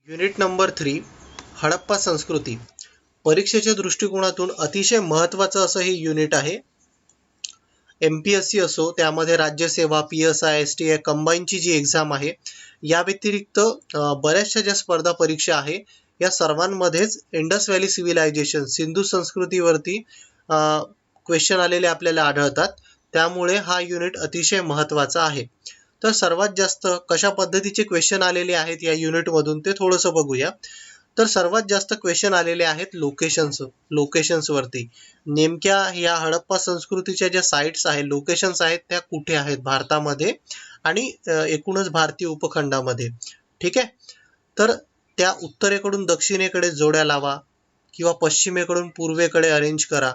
Unit number 3 Harappa संस्कृती. परीक्षेच्या दृष्टिकोनातून अतिशय महत्त्वाचं असं हे युनिट आहे. MPSC असो, त्यामध्ये राज्यसेवा, PSI, STI कंबाईनची जी एक्झाम आहे, या व्यतिरिक्त बऱ्याचशा ज्या स्पर्धा परीक्षा आहे, या सर्वांमध्येच इंडस व्हॅली सिव्हिलायझेशन, सिंधू संस्कृतीवरती क्वेश्चन आलेले आपल्याला आढळतात. त्यामुळे हा युनिट अतिशय महत्त्वाचा आहे. तर सर्वात जास्त कशा पद्धतीचे क्वेश्चन आलेले आहेत या युनिटमधून ते थोडंसं बघूया. तर सर्वात जास्त क्वेश्चन आलेले आहेत लोकेशन्सवरती. नेमक्या या हडप्पा संस्कृतीच्या ज्या साईट्स आहेत, लोकेशन्स आहेत, त्या कुठे आहेत भारतामध्ये आणि एकूणच भारतीय उपखंडामध्ये. ठीक आहे. तर त्या उत्तरेकडून दक्षिणेकडे जोड्या लावा किंवा पश्चिमेकडून पूर्वेकडे अरेंज करा,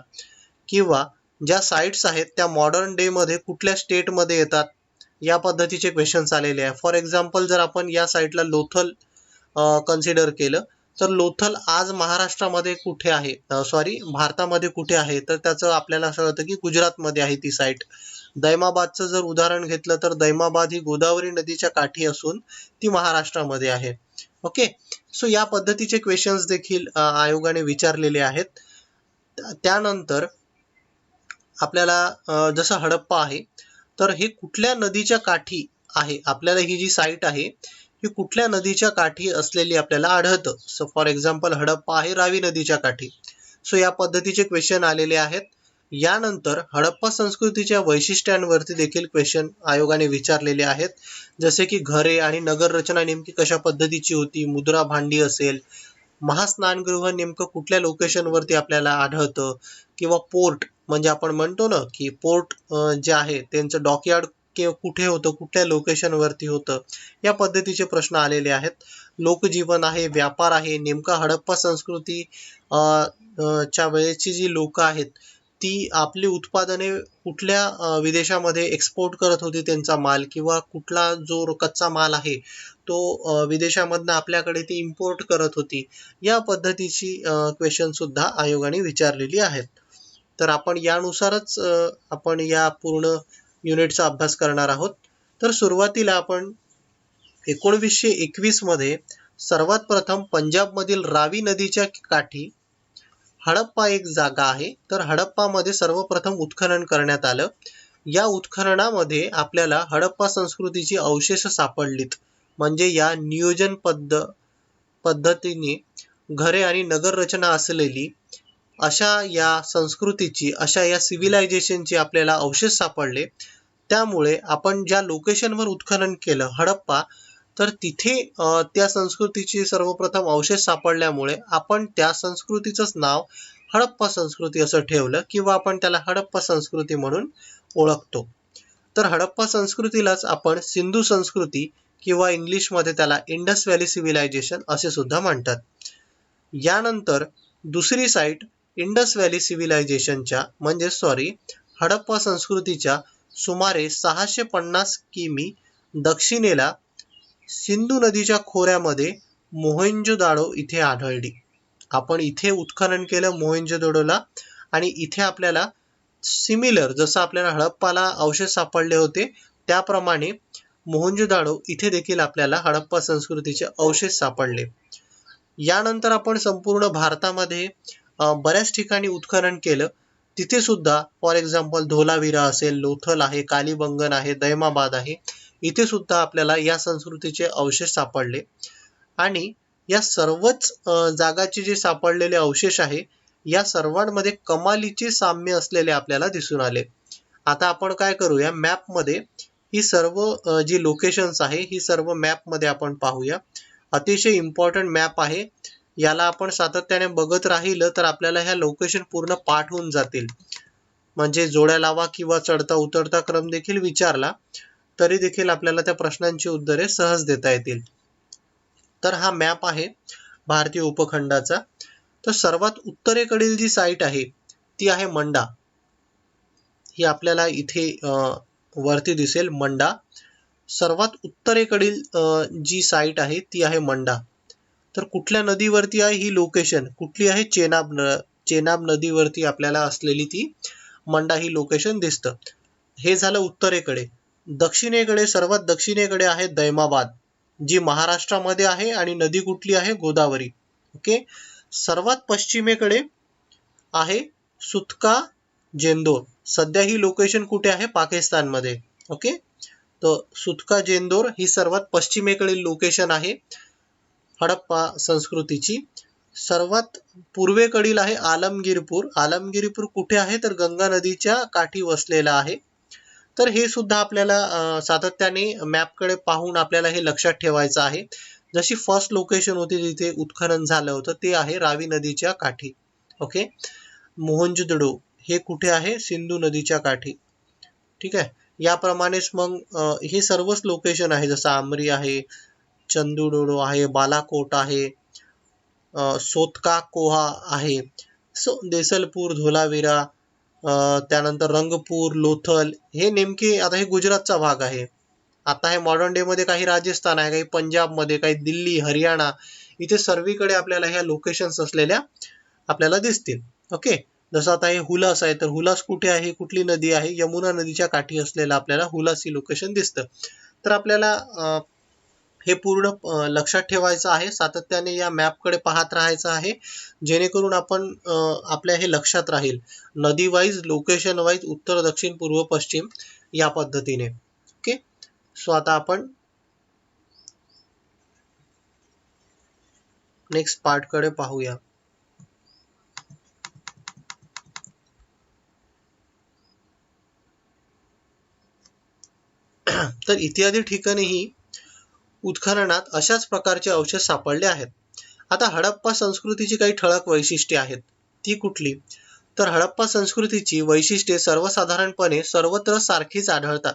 किंवा ज्या साईट्स आहेत त्या मॉडर्न डे मध्ये कुठल्या स्टेटमध्ये येतात, या पद्धतीचे क्वेश्चन्स आलेले आहे. फॉर एक्झाम्पल, जर आपण या साईटला लोथल कन्सिडर केलं, तर लोथल आज महाराष्ट्रामध्ये कुठे आहे, भारतामध्ये कुठे आहे, तर त्याचं आपल्याला असं होतं की गुजरातमध्ये आहे ती साईट. दैमाबादचं जर उदाहरण घेतलं तर दैमाबाद ही गोदावरी नदीच्या काठी असून ती महाराष्ट्रामध्ये आहे. ओके. सो या पद्धतीचे क्वेश्चन्स देखील आयोगाने विचारलेले आहेत. त्यानंतर आपल्याला जसं हडप्पा आहे, तर हे कुठल्या नदीच्या काठी आहे, आपल्याला ही जी साईट आहे ही कुठल्या नदीच्या काठी असलेली आपल्याला आढळतं. सो फॉर एक्झाम्पल, हडप्पा आहे रावी नदीच्या काठी. सो या पद्धतीचे क्वेश्चन आलेले आहेत. यानंतर हडप्पा संस्कृतीच्या वैशिष्ट्यांवरती देखील क्वेश्चन आयोगाने विचारलेले आहेत. जसे की घरे आणि नगर रचना नेमकी कशा पद्धतीची होती, मुद्रा भांडी असेल, महास्नानगृह नेमकं कुठल्या लोकेशनवरती आपल्याला आढळतं, किंवा पोर्ट म्हणजे आपण म्हणतो ना की पोर्ट जे आहे त्यांचं डॉकयार्ड कुठे होतं, कुठल्या लोकेशनवरती होतं, या पद्धतीचे प्रश्न आलेले आहेत. लोकजीवन आहे, व्यापार आहे, नेमका हडप्पा संस्कृती च्या वेळेची जी लोक आहेत ती आपली उत्पादने कुठल्या विदेशामध्ये एक्सपोर्ट करत होती त्यांचा माल, किंवा कुठला जो कच्चा माल आहे तो विदेशामधनं आपल्याकडे ती इम्पोर्ट करत होती. या पद्धतीची क्वेश्चन सुद्धा आयोगाने विचारलेली आहेत. तर आपण यानुसारच आपण या पूर्ण युनिटचा अभ्यास करणार आहोत. तर सुरुवातीला आपण 1921 मध्ये सर्वात प्रथम पंजाबमधील रावी नदीच्या काठी हडप्पा एक जागा आहे. तर हडप्पामध्ये सर्वप्रथम उत्खनन करण्यात आलं. या उत्खननामध्ये आपल्याला हडप्पा संस्कृतीची अवशेष सापडलीत. म्हणजे या नियोजन पद्धतीने घरे आणि नगर रचना असलेली अशा या संस्कृतीची, अशा या सिव्हिलायझेशनची आपल्याला अवशेष सापडले. त्यामुळे आपण ज्या लोकेशनवर उत्खनन केलं हडप्पा, तर तिथे त्या संस्कृतीची सर्वप्रथम अवशेष सापडल्यामुळे आपण त्या संस्कृतीचंच नाव हडप्पा संस्कृती असं ठेवलं, किंवा आपण त्याला हडप्पा संस्कृती म्हणून ओळखतो. तर हडप्पा संस्कृतीलाच आपण सिंधू संस्कृती किंवा इंग्लिशमध्ये त्याला इंडस व्हॅली सिव्हिलायझेशन असे सुद्धा म्हणतात. यानंतर दुसरी साईट इंडस व्हॅली सिव्हिलायझेशनच्या हडप्पा संस्कृतीच्या सुमारे 650 किमी दक्षिणेला सिंधू नदीच्या खोऱ्यामध्ये मोहेंजोदाडो इथे आढळली. आपण इथे उत्खनन केलं मोहेंजोदाडोला, आणि इथे आपल्याला सिमिलर जसं आपल्याला हडप्पाला अवशेष सापडले होते त्याप्रमाणे मोहेंजोदाडो इथे देखील आपल्याला हडप्पा संस्कृतीचे अवशेष सापडले. यानंतर आपण संपूर्ण भारतामध्ये बऱ्याच ठिकाणी उत्खनन केलं. तिथे सुद्धा फॉर एक्झाम्पल धोलावीरा असेल, लोथल आहे, कालीबंगन आहे, दैमाबाद आहे, इथे सुद्धा आपल्याला या संस्कृतीचे अवशेष सापडले. आणि या सर्वच जागाचे जे सापडलेले अवशेष आहे, या सर्वांमध्ये कमालीचे साम्य असलेले आपल्याला दिसून आले. आता आपण काय करूया, मॅपमध्ये ही सर्व जी लोकेशन्स आहे ही सर्व मॅपमध्ये आपण पाहूया. अतिशय इम्पॉर्टंट मॅप आहे. याला आपण सातत्याने बघत राहिलं तर आपल्याला ह्या लोकेशन पूर्ण पाठ होऊन जातील. म्हणजे जोड्या लावा किंवा चढता उतरता क्रम देखील विचारला तरी देखील आपल्याला त्या प्रश्नांची उत्तरे सहज देता येतील. तर हा मॅप आहे भारतीय उपखंडाचा. तर सर्वात उत्तरेकडील जी साईट आहे ती आहे मंडा. ही आपल्याला इथे वरती दिसेल मंडा. सर्वात उत्तरेकडील जी साईट आहे ती आहे मंडा. तर कुठल्या नदीवरती आहे ही लोकेशन, कुठली आहे, चेनाब नदीवरती आपल्याला असलेली ती मंडा ही लोकेशन दिसतं. हे झालं उत्तरेकडे. दक्षिणेकडे, सर्वात दक्षिणेकडे आहे दैमाबाद. जी महाराष्ट्रामध्ये आहे आणि नदी कुठली आहे? गोदावरी. ओके. सर्वात पश्चिमेकडे आहे सुतका जेंदोर. सध्या ही लोकेशन कुठे आहे? पाकिस्तानमध्ये. ओके. तर सुतका जेंदोर ही सर्वात पश्चिमेकडील लोकेशन आहे हडप्पा संस्कृतीची. सर्वात पूर्वेकडील आहे आलमगीरपूर. आलमगीरपूर कुठे आहे? तर गंगा नदीच्या काठी वसलेला आहे. तर हे सुद्धा आपल्याला सातत्याने मॅपकडे पाहून आपल्याला हे लक्षात ठेवायचं आहे. जशी फर्स्ट लोकेशन होती जिथे उत्खनन झालं होतं ते आहे रावी नदीच्या काठी. ओके. मोहनजोदडो हे कुठे आहे? सिंधू नदीच्या काठी. ठीक आहे. याप्रमाणेच मग हे सर्वच लोकेशन आहे, जसं आमरी आहे, चंदुडोडो आहे, बालाकोट आहे, सोतका कोहा आहे, देसलपूर, धोलावीरा, त्यानंतर रंगपूर, लोथल, हे नेमके आता हे गुजरातचा भाग आहे. आता हे मॉडर्न डे मध्ये काही राजस्थान आहे, काही पंजाबमध्ये, काही दिल्ली, हरियाणा, इथे सर्वीकडे आपल्याला ह्या लोकेशन्स असलेल्या आपल्याला दिसतील. ओके. जसं आता हे हुलास आहे, तर हुलास कुठे आहे? कुठली नदी आहे? यमुना नदीच्या काठी असलेला आपल्याला हुलास ही लोकेशन दिसतं. तर आपल्याला हे पूर्ण लक्षात ठेवायचं आहे. सातत्याने या मॅपकडे पाहत राहायचं आहे, जेणेकरून आपण आपल्या हे लक्षात राहील नदी वाईज, लोकेशन वाईज, उत्तर, दक्षिण, पूर्व, पश्चिम या पद्धतीने. ओके. सो आता आपण नेक्स्ट पार्ट कडे पाहूया. तर इत्यादी ठिकाणीही उत्खननात अशाच प्रकारचे अवशेष सापडले आहेत. आता हडप्पा संस्कृतीची काही ठळक वैशिष्ट्ये आहेत. ती कुठली? तर हडप्पा संस्कृतीची वैशिष्ट्ये सर्वसाधारणपणे सर्वत्र सारखीच आढळतात.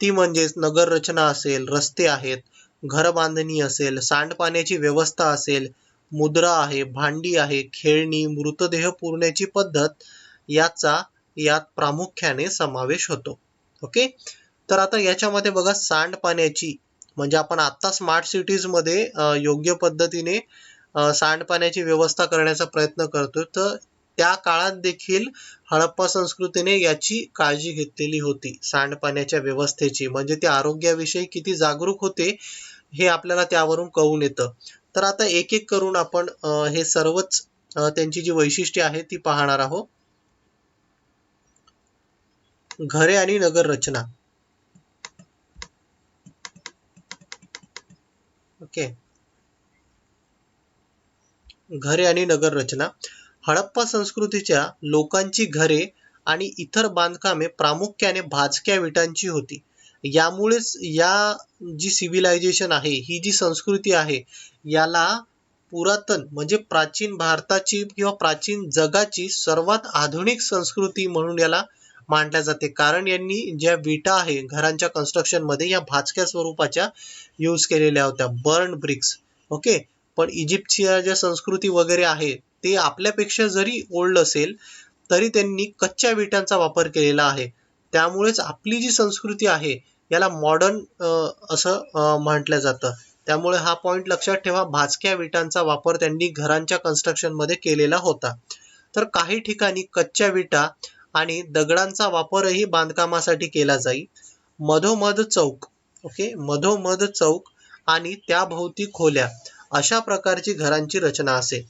ती म्हणजेच नगर रचना असेल, रस्ते आहेत, घर बांधणी असेल, सांडपाण्याची व्यवस्था असेल, मुद्रा आहे, भांडी आहे, खेळणी, मृतदेह पुरण्याची पद्धत यात प्रामुख्याने समावेश होतो. ओके. तर आता याच्यामध्ये बघा, सांडपाण्याची म्हणजे आपण आता स्मार्ट सिटीज मध्ये योग्य पद्धतीने सांडपाण्याची व्यवस्था करण्याचा प्रयत्न करतोय, तर त्या काळात देखील हडप्पा संस्कृतीने याची काळजी घेतलेली होती, सांडपाण्याच्या व्यवस्थेची. म्हणजे ते आरोग्याविषयी किती जागरूक होते हे आपल्याला त्यावरून कळून येतं. तर आता एक एक करून आपण हे सर्वच त्यांची जी वैशिष्ट्ये आहेत ती पाहणार आहोत. घरे आणि नगर रचना. ओके. घरे आणि नगर रचना. हडप्पा संस्कृतीच्या लोकांची घरे आणि इतर बांधकामे प्रामुख्याने भाजक्या विटांची होती. यामुळेच या जी सिव्हिलायझेशन आहे, ही जी संस्कृती आहे, याला पुरातन म्हणजे प्राचीन भारताची किंवा प्राचीन जगाची सर्वात आधुनिक संस्कृती म्हणून याला मानल्या जाते. कारण यांनी ज्या विटा आहे घरांच्या कन्स्ट्रक्शन मध्ये, या भाजक्या स्वरूपाच्या यूज केलेल्या होत्या, बर्न ब्रिक्स. ओके. पण इजिप्तच्या ज्या संस्कृती वगैरे आहे ते आपल्यापेक्षा जरी ओल्ड असेल तरी त्यांनी कच्च्या विटांचा वापर केलेला आहे. त्यामुळेच आपली जी संस्कृती आहे याला मॉडर्न असं म्हटलं जातं. त्यामुळे हा पॉइंट लक्षात ठेवा, भाजक्या विटांचा वापर त्यांनी घरांच्या कन्स्ट्रक्शन मध्ये केलेला होता. तर काही ठिकाणी कच्च्या विटा आणि दगडांचा वापरही बांधकामासाठी केला जाईल. मधोमध चौक. ओके. मधोमध चौक आणि त्याभोवती खोल्या, अशा प्रकारची घरांची रचना असेल.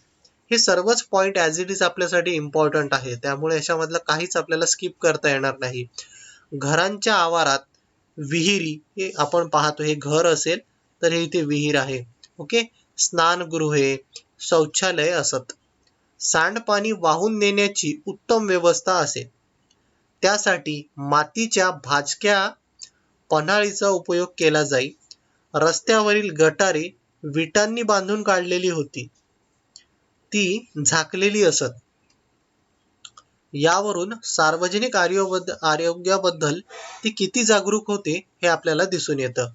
हे सर्वच पॉइंट ॲज इट इज आपल्यासाठी इम्पॉर्टंट आहे, त्यामुळे याच्यामधलं काहीच आपल्याला स्किप करता येणार नाही. घरांच्या आवारात विहिरी, हे आपण पाहतो, हे घर असेल तर हे इथे विहीर आहे. ओके. स्नानगृहे, शौचालय असत. सांडपाणी वाहून नेण्याची उत्तम व्यवस्था असेल. त्यासाठी मातीच्या भाजक्या पन्हाळीचा उपयोग केला जाईल. रस्त्यावरील गटारे विटांनी बांधून काढलेली होती, ती झाकलेली असत. यावरून सार्वजनिक आरोग्याबद्दल ती किती जागरूक होते हे आपल्याला दिसून येतं.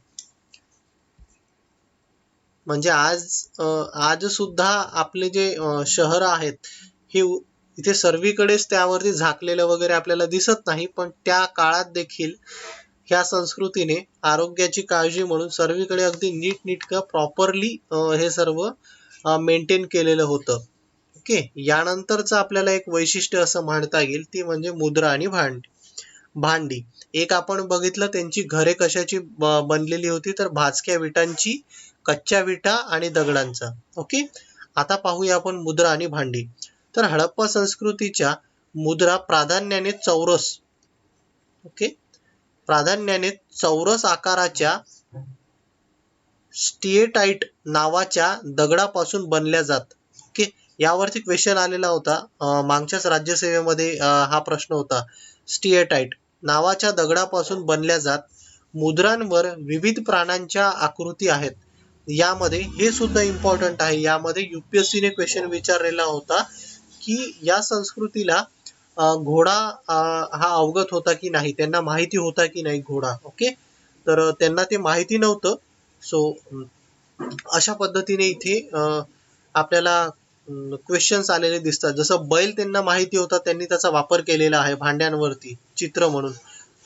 म्हणजे आज सुद्धा आपले जे शहर आहेत हे इथे सर्वीकडेच त्यावरती झाकलेलं वगैरे आपल्याला दिसत नाही, पण त्या काळात देखील ह्या संस्कृतीने आरोग्याची काळजी म्हणून सर्वीकडे अगदी नीटनेटकं प्रॉपरली हे सर्व मेंटेन केलेलं होतं. ओके. यानंतरचं आपल्याला एक वैशिष्ट्य असं म्हणता येईल, ती म्हणजे मुद्रा आणि भांडी. भांडी. एक आपण बघितलं त्यांची घरे कशाची बनलेली होती, तर भाजक्या विटांची, कच्च्या विटा आणि दगडांचा. ओके. आता पाहूया आपण मुद्रा आणि भांडी. तर हडप्पा संस्कृतीच्या मुद्रा प्राधान्याने चौरस, ओके, प्राधान्याने चौरस आकाराच्या स्टिएटाईट नावाच्या दगडापासून बनल्या जात. ओके. यावरती क्वेश्चन आलेला होता मागच्याच राज्यसेवेमध्ये, हा प्रश्न होता. स्टिएटाईट नावाच्या दगडापासून बनल्या जात. मुद्रांवर विविध प्राण्यांच्या आकृती आहेत. यामध्ये हे सुद्धा इम्पॉर्टंट आहे, यामध्ये UPSC ने क्वेश्चन विचारलेला होता की या संस्कृतीला घोडा हा अवगत होता की नाही, त्यांना माहिती होता की नाही घोडा. ओके. तर त्यांना ते माहिती नव्हतं. सो अशा पद्धतीने इथे आपल्याला क्वेश्चन्स आलेले दिसतात. जसं बैल त्यांना माहिती होता, त्यांनी त्याचा वापर केलेला आहे भांड्यांवरती चित्र म्हणून.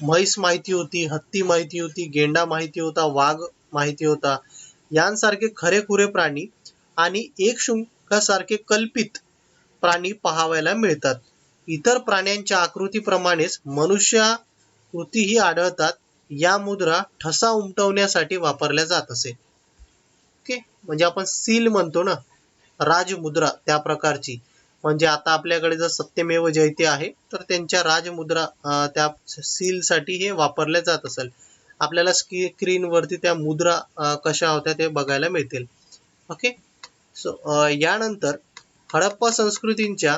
म्हैस माहिती होती, हत्ती माहिती होती, गेंडा माहिती होता, वाघ माहिती होता. यांसारखे खरेखुरे प्राणी आणि एकशृंगासारखे कल्पित प्राणी पाहावयाला मिळतात. इतर प्राण्यांच्या आकृतीप्रमाणेच मनुष्याकृतीही आढळतात. या मुद्रा ठसा उमटवण्यासाठी वापरल्या जात असे. ओके. म्हणजे आपण सील म्हणतो ना, राजमुद्रा त्या प्रकारची. म्हणजे आता आपल्याकडे जर सत्यमेव जयते आहे, तर त्यांच्या राजमुद्रा त्या सील साठी हे वापरल्या जात असेल. आपल्याला स्क्रीनवरती त्या मुद्रा कशा होत्या ते बघायला मिळतील. ओके. सो यानंतर हडप्पा संस्कृतीच्या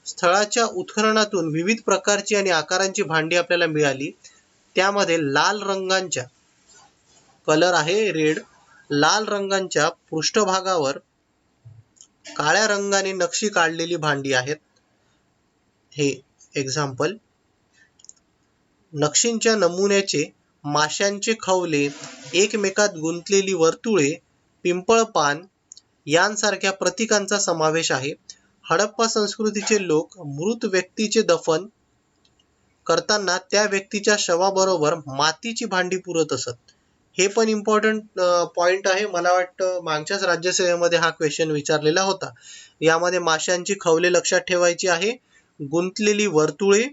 स्थळाच्या उत्खननातून विविध प्रकारची आणि आकारांची भांडी आपल्याला मिळाली. त्यामध्ये लाल रंगांच्या, कलर आहे रेड, लाल रंगांच्या पृष्ठभागावर काळ्या रंगाने नक्षी काढलेली भांडी आहेत. हे एक्झाम्पल. नक्षींच्या नमुन्याचे माशांचे खवले, एकमेकात गुंतलेली वर्तुळे, पिंपळपान यांसारख्या प्रतीकांचा समावेश आहे. हडप्पा संस्कृतीचे लोक मृत व्यक्तीचे दफन करताना त्या व्यक्तीच्या शवाबरोबर मातीची भांडी पुरत असत. हे पण इम्पॉर्टंट पॉइंट आहे. मला वाटतं मागच्याच राज्यसेवेमध्ये हा क्वेश्चन विचारलेला होता. यामध्ये माशांची खवले लक्षात ठेवायची आहे, गुंतलेली वर्तुळे,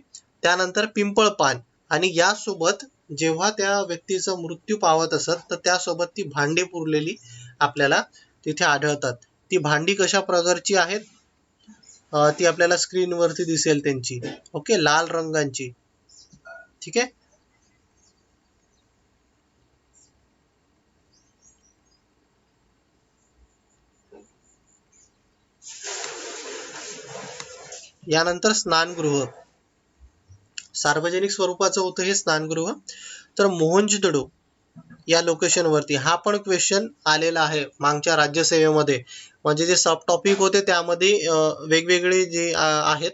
त्यानंतर पिंपळपान, आणि यासोबत जेव्हा त्या व्यक्तीचा मृत्यू पावत असत तर त्यासोबत ती भांडी पुरलेली आपल्याला तिथे आढळतात. ती भांडी कशा प्रकारची आहेत ती आपल्याला स्क्रीनवरती दिसेल त्यांची. ओके. लाल रंगांची. ठीक आहे. यानंतर स्नानगृह. सार्वजनिक स्वरूपाचं होतं हे स्नानगृह. तर मोहनजोदडो या लोकेशनवरती हा पण क्वेश्चन आलेला आहे मागच्या राज्यसेवेमध्ये. म्हणजे जे सब टॉपिक होते त्यामध्ये वेगवेगळे जे आहेत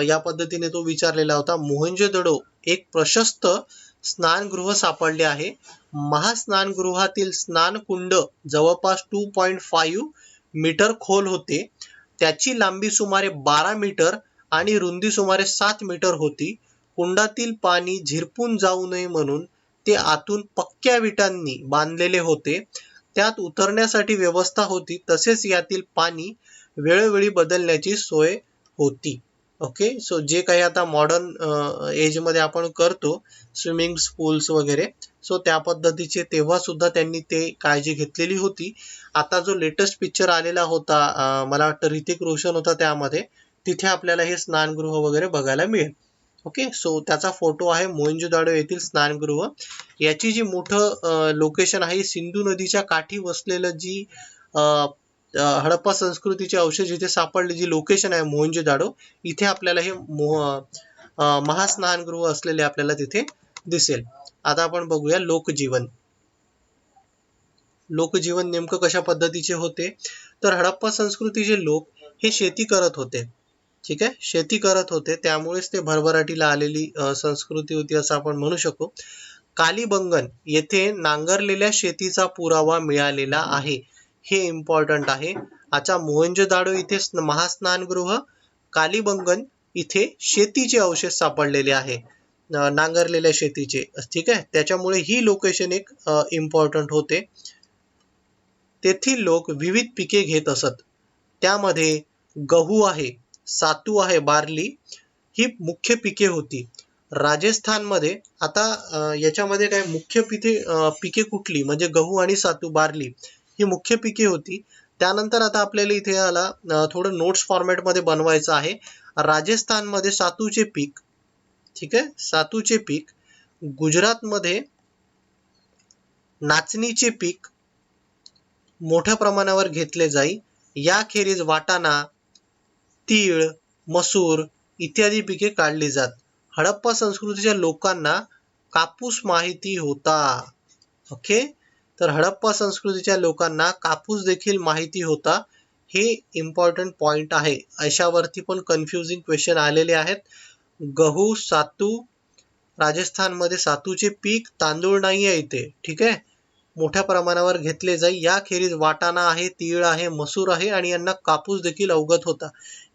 या पद्धतीने तो विचारलेला होता. मोहनजोदडो एक प्रशस्त स्नानगृह सापडले आहे. महास्नानगृहातील स्नानकुंड जवळपास 2.5 मीटर खोल होते. त्याची लांबी सुमारे 12 मीटर आणि रुंदी सुमारे 7 मीटर होती. कुंडातील पाणी झिरपून जाऊ नये म्हणून ते आतून पक्क्या विटांनी बांधलेले होते. त्यात उतरण्यासाठी व्यवस्था होती, तसेच यातील पाणी वेळोवेळी बदलण्याची सोय होती. ओके. सो जे काही आता मॉडर्न एजमध्ये आपण करतो, स्विमिंग पूल्स वगैरे, सो त्या पद्धतीचे तेव्हा सुद्धा त्यांनी ते काळजी घेतलेली होती. आता जो लेटेस्ट पिक्चर आलेला होता, मला वाटतं ऋतिक रोशन होता त्यामध्ये, तिथे आपल्याला हे स्नानगृह वगैरे बघायला मिळेल. ओके. सो त्याचा फोटो आहे मोहनजोदाडो येथील स्नानगृह. याची जी मोठं लोकेशन आहे, सिंधू नदीच्या काठी वसलेलं जी हडप्पा संस्कृतीचे अवशेष जिथे सापडले, जी लोकेशन आहे मोहनजोदाडो, इथे आपल्याला हे महास्नानगृह असलेले आपल्याला तिथे दिसेल. आता आपण बघूया लोकजीवन. लोकजीवन नेमकं कशा पद्धतीचे होते, तर हडप्पा संस्कृतीचे लोक हे शेती करत होते. ठीक आहे. शेती करत होते, त्यामुळेच ते भरभराटीला आलेली संस्कृती होती असं आपण म्हणू शकतो. कालीबंगन येथे नांगरलेल्या शेतीचा पुरावा मिळालेला आहे. हे इम्पॉर्टंट आहे. अच्छा, मोहनजोदाडो इथे महास्नानगृह, कालीबंगन इथे शेतीचे अवशेष सापडलेले आहे, नांगरलेल्या शेतीचे. ठीक आहे. त्याच्यामुळे ही लोकेशन एक इम्पॉर्टंट होते. तेथील लोक विविध पिके घेत असत. त्यामध्ये गहू आहे, सातू आहे, बार्ली ही मुख्य पिके होती. राजस्थानमध्ये आता याच्यामध्ये काय मुख्य पिके कुठली म्हणजे गहू आणि सातू बार्ली ही मुख्य पिके होती. त्यानंतर आता आपल्याला इथे याला थोडं नोट्स फॉर्मॅटमध्ये बनवायचं आहे. राजस्थानमध्ये सातूचे पीक, ठीक आहे, सातूचे पीक. गुजरातमध्ये नाचणीचे पीक मोठ्या प्रमाणावर घेतले जाई. याखेरीज वाटाणा, तीळ, मसूर इत्यादी पिके काढली जात. हडप्पा संस्कृतीच्या लोकांना कापूस माहिती होता. ओके, तर हडप्पा संस्कृतीच्या लोकांना कापूस देखील माहिती होता. हे इम्पॉर्टंट पॉइंट आहे. अशावरती पण कन्फ्युजिंग क्वेश्चन आलेले आहेत. गहू, सातू, राजस्थानमध्ये सातूचे पीक, तांदूळ नाही आहे इथे, ठीक आहे, मोठ्या प्रमाणावर घेतले जाई. याखेरीज वाटाणा आहे, तीळ आहे, मसूर आहे आणि यांना कापूस देखील अवगत होता.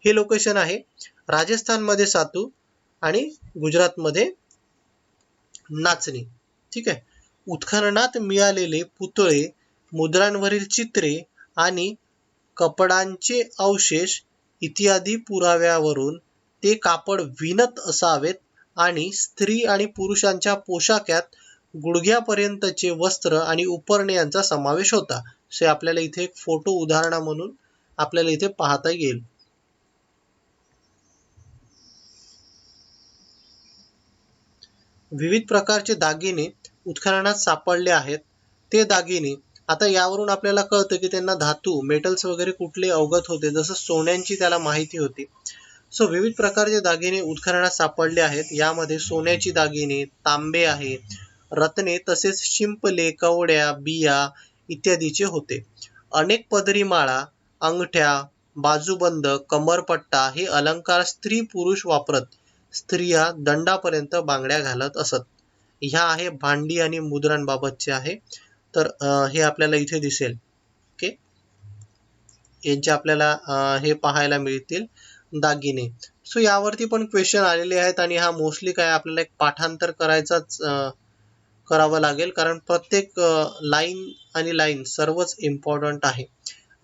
हे लोकेशन आहे. राजस्थानमध्ये सातू आणि गुजरातमध्ये नाचणी, ठीक आहे. उत्खननात मिळालेले पुतळे, मुद्रांवरील चित्रे आणि कपड्यांचे अवशेष इत्यादी पुराव्यावरून ते कापड विणत असावेत आणि स्त्री आणि पुरुषांच्या पोशाखात गुडघ्यापर्यंतचे वस्त्र आणि उपरणे यांचा समावेश होता. से आपल्याला इथे एक फोटो उदाहरणा म्हणून आपल्याला इथे पाहता येईल. विविध प्रकारचे दागिने उत्खननात सापडले आहेत. ते दागिने आता यावरून आपल्याला कळतं की त्यांना धातू मेटल्स वगैरे कुठले अवगत होते, जसं सोन्यांची त्याला माहिती होती. सो विविध प्रकारचे दागिने उत्खननात सापडले आहेत. यामध्ये सोन्याची दागिने, तांबे आहे, रत्ने तसेच शिंपले, कवड्या, बिया इत्यादीचे होते. अनेक पदरी माळा, अंगठ्या, बाजूबंद, कमरपट्टा हे अलंकार स्त्री पुरुष वापरत. स्त्रिया दंडापर्यंत बांगड्या घालत असत. ह्या आहे भांडी आणि मुद्रांबाबतचे आहे. तर हे आपल्याला इथे दिसेल. ओके, यांचे आपल्याला हे पाहायला मिळतील दागिने. सो यावरती पण क्वेश्चन आलेले आहेत आणि हा मोस्टली काय आपल्याला एक पाठांतर करावं लागेल, कारण प्रत्येक लाईन आणि लाईन सर्वच इम्पॉर्टंट आहे.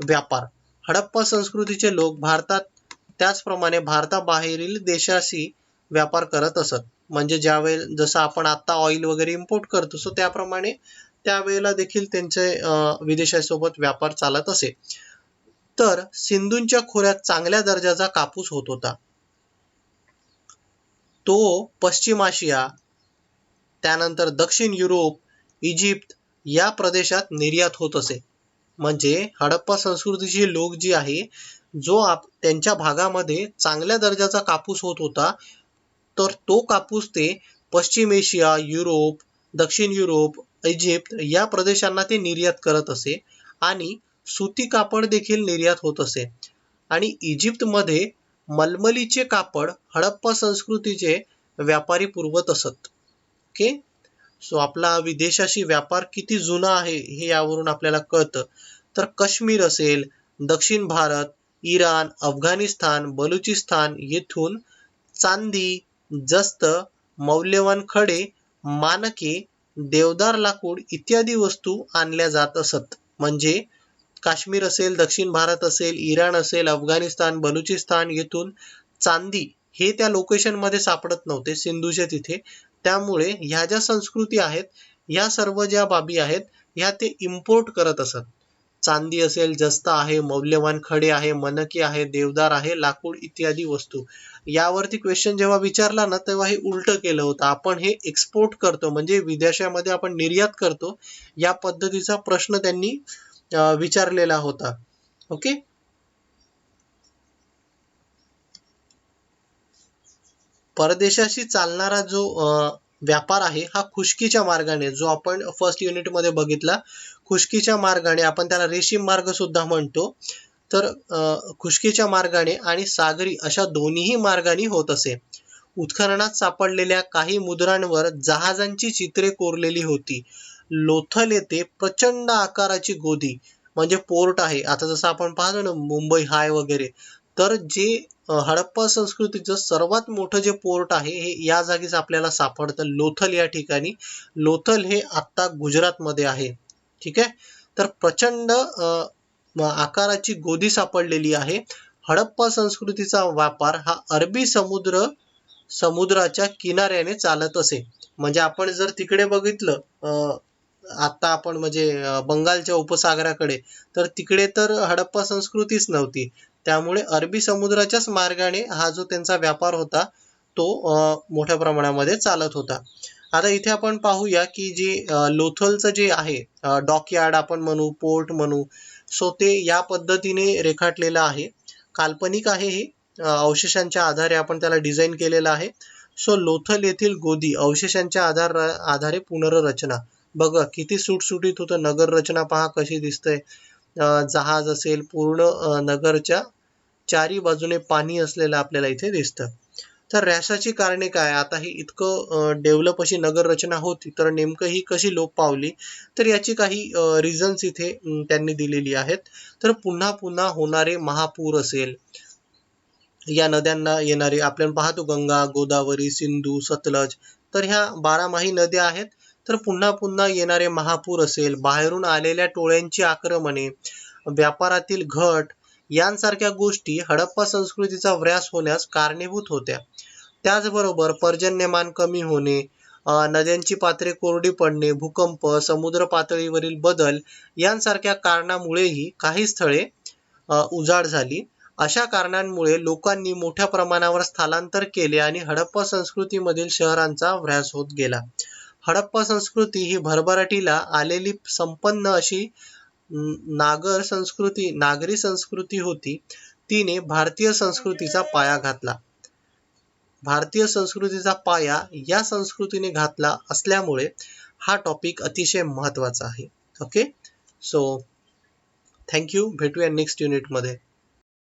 व्यापार. हडप्पा संस्कृतीचे लोक भारतात त्याचप्रमाणे भारताबाहेरील देशाशी व्यापार करत असत. म्हणजे ज्यावेळेस जसं आपण आता ऑइल वगैरे इम्पोर्ट करतो, सो त्याप्रमाणे त्यावेळेला देखील त्यांचे विदेशासोबत व्यापार चालत असे. तर सिंधूंच्या खोऱ्यात चांगल्या दर्जाचा कापूस होत होता. तो पश्चिम आशिया, त्यानंतर दक्षिण युरोप, इजिप्त या प्रदेशात निर्यात होत असे. म्हणजे हडप्पा संस्कृतीची लोक जी आहे, त्यांच्या भागामध्ये चांगल्या दर्जाचा कापूस होत होता, तर तो कापूस ते पश्चिम एशिया, युरोप, दक्षिण युरोप, इजिप्त या प्रदेशांना ते निर्यात करत असे आणि सुती कापड देखील निर्यात होत असे. आणि इजिप्तमध्ये मलमलीचे कापड हडप्पा संस्कृतीचे व्यापारी पुरवत असत. ओके, सो आपला विदेशाशी व्यापार किती जुना आहे हे यावरून आपल्याला कळतं. तर काश्मीर असेल, दक्षिण भारत, इराण, अफगाणिस्तान, बलुचिस्तान येथून चांदी, जस्त, मौल्यवान खडे, मानके, देवदार लाकूड इत्यादी वस्तू आणल्या जात असत. म्हणजे काश्मीर असेल, दक्षिण भारत असेल, इराण असेल, अफगाणिस्तान, बलुचिस्तान येथून चांदी हे त्या लोकेशन मध्ये सापडत नव्हते, सिंधूच्या तिथे. त्यामुळे ह्या ज्या संस्कृती आहेत, ह्या सर्व ज्या बाबी आहेत, ह्या ते इम्पोर्ट करत असत. चांदी असेल, जस्त आहे, मौल्यवान खडे आहे, मनके आहे, देवदार आहे, लाकूड इत्यादी वस्तू. यावरती क्वेश्चन जेव्हा विचारला ना, तेव्हा हे उलट केलं होतं. आपण हे एक्सपोर्ट करतो म्हणजे विदेशामध्ये आपण निर्यात करतो, या पद्धतीचा प्रश्न त्यांनी विचारलेला होता. ओके, परदेशाशी चालणारा जो व्यापार आहे, हा खुष्कीच्या मार्गाने, जो आपण फर्स्ट युनिट मध्ये बघितला, खुष्कीच्या मार्गाने, आपण त्याला रेशीम मार्ग सुद्धा म्हणतो. तर खुष्कीच्या मार्गाने आणि सागरी अशा दोन्ही मार्गाने होत असे. उत्खननात सापडलेल्या काही मुद्रांवर जहाजांची चित्रे कोरलेली होती. लोथल येथे प्रचंड आकाराची गोदी म्हणजे पोर्ट आहे. आता जसं आपण पाहतो ना मुंबई हाय वगैरे, तर जे हडप्पा संस्कृतीचं सर्वात मोठं जे पोर्ट आहे हे या जागीच आपल्याला सापडतं, लोथल या ठिकाणी. लोथल हे आत्ता गुजरातमध्ये आहे. ठीक आहे, तर प्रचंड आकाराची गोदी सापडलेली आहे. हडप्पा संस्कृतीचा व्यापार हा अरबी समुद्राच्या किनाऱ्याने चालत असे. म्हणजे आपण जर तिकडे बघितलं आता आपण म्हणजे बंगालच्या उपसागराकडे, तर तिकडे तर हडप्पा संस्कृतीच नव्हती. त्यामुळे अरबी समुद्राच्याच मार्गाने हा जो त्यांचा व्यापार होता तो मोठ्या प्रमाणामध्ये चालत होता. आता इथे आपण पाहूया की जे लोथलचं जे आहे डॉकयार्ड आपण म्हणू, पोर्ट म्हणू, सो ते या पद्धतीने रेखाटलेलं आहे. काल्पनिक आहे हे, अवशेषांच्या आधारे आपण त्याला डिझाईन केलेलं आहे. सो लोथल येथील गोदी अवशेषांच्या आधारे पुनर्रचना. बघा किती सुटसुटीत होतं. नगर रचना पहा कशी दिसतंय. जहाज असेल, पूर्ण नगरच्या चारी बाजूने पाणी असलेलं आपल्याला इथे दिसतं. तर ऱ्हासाची कारणे काय? आता ही इतकं डेव्हलप अशी नगर रचना होती, तर नेमकं ही कशी लोप पावली? तर याची काही रिझन्स इथे त्यांनी दिलेली आहेत. तर पुन्हा पुन्हा होणारे महापूर असेल, या नद्यांना येणारे आपण पाहतो गंगा, गोदावरी, सिंधू, सतलज, तर ह्या बारामाही नद्या आहेत. तर पुन्हा पुन्हा येणारे महापूर असेल, बाहेरून आलेल्या टोळ्यांची आक्रमणे, व्यापारातील घट, यांसारख्या गोष्टी हडप्पा संस्कृतीचा व्यास होण्यास कारणीभूत होत्या. त्याचबरोबर पर्जन्यमान कमी होणे, नद्यांची पात्रे कोरडी पडणे, भूकंप, समुद्र पातळीवरील बदल यांसारख्या कारणामुळेही काही स्थळे उजाड झाली. अशा कारणांमुळे लोकांनी मोठ्या प्रमाणावर स्थलांतर केले आणि हडप्पा संस्कृतीमधील शहरांचा ह्रास होत गेला. हडप्पा संस्कृती ही भरभराटीला आलेली संपन्न अशी नागरी संस्कृती होती. तिने भारतीय संस्कृतीचा पाया घातला. भारतीय संस्कृतीचा पाया या संस्कृतीने घातला असल्यामुळे हा टॉपिक अतिशय महत्वाचा आहे. Okay, so thank you. भेटूया नेक्स्ट युनिटमध्ये.